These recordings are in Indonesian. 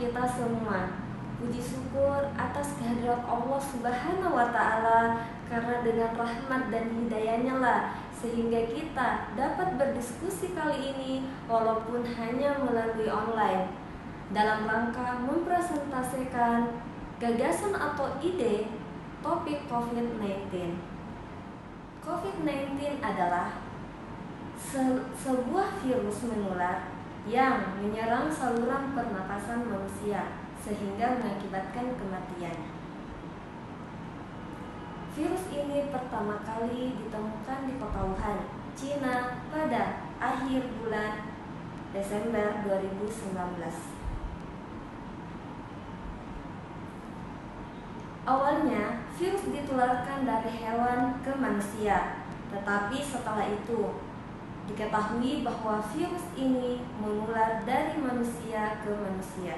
kita semua. Puji syukur atas kehadirat Allah Subhanahu wa Ta'ala, karena dengan rahmat dan hidayahnya lah sehingga kita dapat berdiskusi kali ini walaupun hanya melalui online dalam rangka mempresentasikan gagasan atau ide topik COVID-19. COVID-19 adalah sebuah virus menular yang menyerang saluran pernapasan manusia sehingga mengakibatkan kematian. Virus ini pertama kali ditemukan di kota Wuhan, Cina pada akhir bulan Desember 2019. Awalnya, virus ditularkan dari hewan ke manusia, tetapi setelah itu diketahui bahwa virus ini menular dari manusia ke manusia.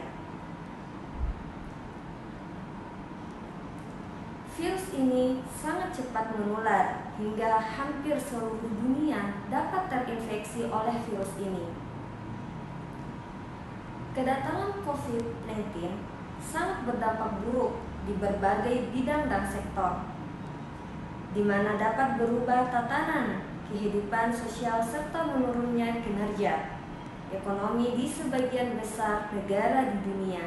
Virus ini sangat cepat menular hingga hampir seluruh dunia dapat terinfeksi oleh virus ini. Kedatangan COVID-19 sangat berdampak buruk di berbagai bidang dan sektor, di mana dapat berubah tatanan kehidupan sosial serta menurunnya kinerja ekonomi di sebagian besar negara di dunia.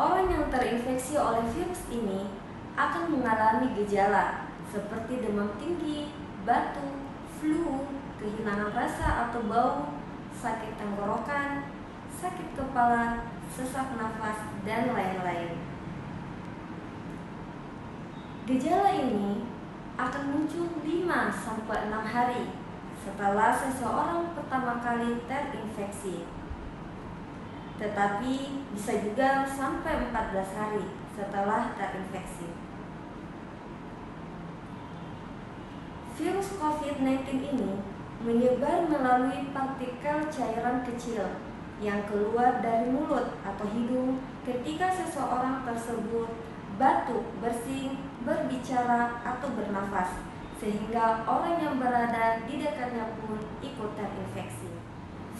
Orang yang terinfeksi oleh virus ini akan mengalami gejala seperti demam tinggi, batuk, flu, kehilangan rasa atau bau, sakit tenggorokan, sakit kepala, sesak nafas, dan lain-lain. Gejala ini akan muncul 5-6 hari setelah seseorang pertama kali terinfeksi, tetapi bisa juga sampai 14 hari setelah terinfeksi. Virus COVID-19 ini menyebar melalui partikel cairan kecil yang keluar dari mulut atau hidung ketika seseorang tersebut batuk, bersin, berbicara, atau bernafas, sehingga orang yang berada di dekatnya pun ikut terinfeksi.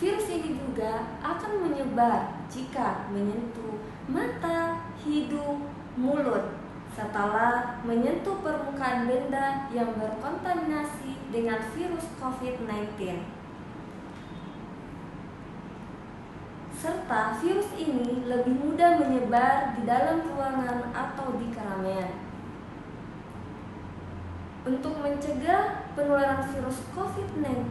Virus ini juga akan menyebar jika menyentuh mata, hidung, mulut, setelah menyentuh permukaan benda yang berkontaminasi dengan virus COVID-19. Serta virus ini lebih mudah menyebar di dalam ruangan atau di keramaian. Untuk mencegah penularan virus COVID-19,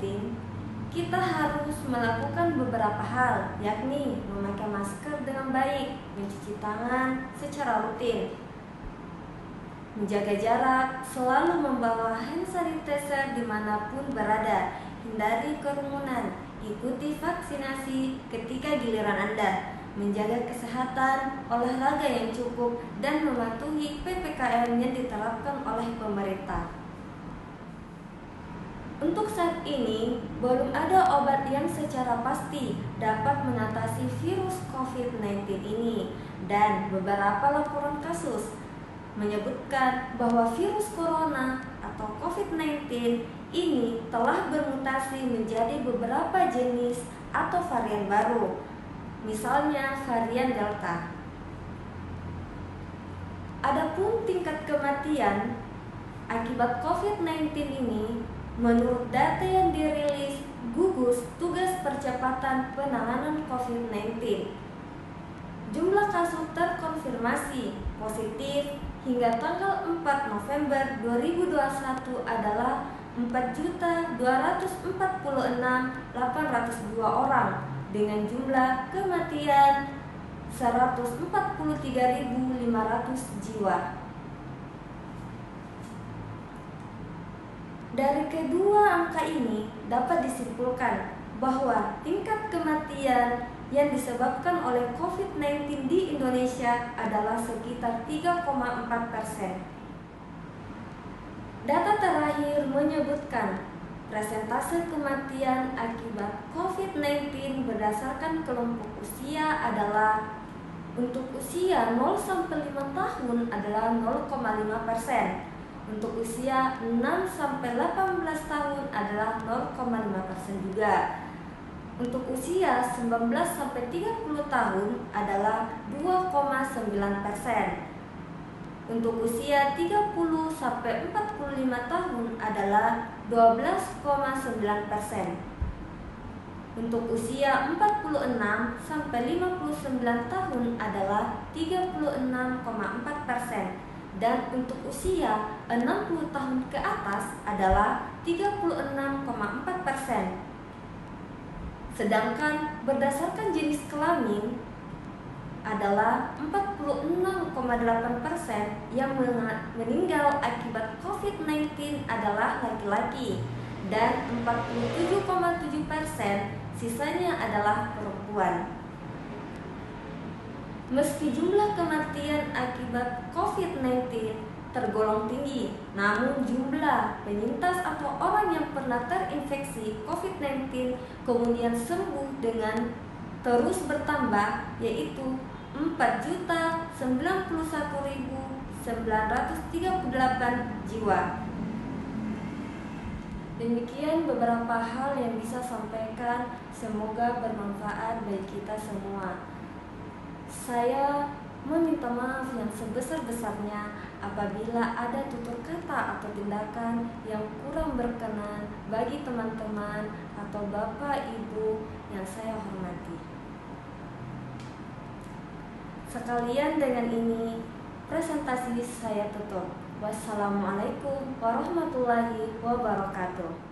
kita harus melakukan beberapa hal, yakni memakai masker dengan baik, mencuci tangan secara rutin, menjaga jarak, selalu membawa hand sanitizer dimanapun berada, hindari kerumunan, ikuti vaksinasi ketika giliran Anda, menjaga kesehatan, olahraga yang cukup, dan mematuhi PPKM yang diterapkan oleh pemerintah. Untuk saat ini, belum ada obat yang secara pasti dapat mengatasi virus COVID-19 ini, dan beberapa laporan kasus menyebutkan bahwa virus corona atau COVID-19 ini telah bermutasi menjadi beberapa jenis atau varian baru, misalnya varian Delta. Adapun tingkat kematian akibat COVID-19 ini, menurut data yang dirilis gugus Tugas Percepatan Penanganan COVID-19, jumlah kasus terkonfirmasi positif hingga tanggal 4 November 2021 adalah 4.246.802 orang dengan jumlah kematian 143.500 jiwa. Dari kedua angka ini dapat disimpulkan bahwa tingkat kematian yang disebabkan oleh COVID-19 di Indonesia adalah sekitar 3,4%. Data terakhir menyebutkan persentase kematian akibat COVID-19 berdasarkan kelompok usia adalah untuk usia 0-5 tahun adalah 0,5%, untuk usia 6-18 tahun adalah 0,5% juga. Untuk usia 19-30 tahun adalah 2,9%. Untuk usia 30-45 tahun adalah 12,9%. Untuk usia 46-59 tahun adalah 36,4%. Dan untuk usia 60 tahun ke atas adalah 36,4%. Sedangkan berdasarkan jenis kelamin adalah 46,8% yang meninggal akibat COVID-19 adalah laki-laki dan 47,7% sisanya adalah perempuan. Meski jumlah kematian akibat COVID-19 tergolong tinggi, namun jumlah penyintas atau orang yang pernah terinfeksi COVID-19 kemudian sembuh dengan terus bertambah, yaitu 4.091.938 jiwa. Demikian beberapa hal yang bisa sampaikan, semoga bermanfaat bagi kita semua. Saya meminta maaf yang sebesar-besarnya apabila ada tutur kata atau tindakan yang kurang berkenan bagi teman-teman atau Bapak Ibu yang saya hormati. Sekalian dengan ini, presentasi saya tutup. Wassalamualaikum warahmatullahi wabarakatuh.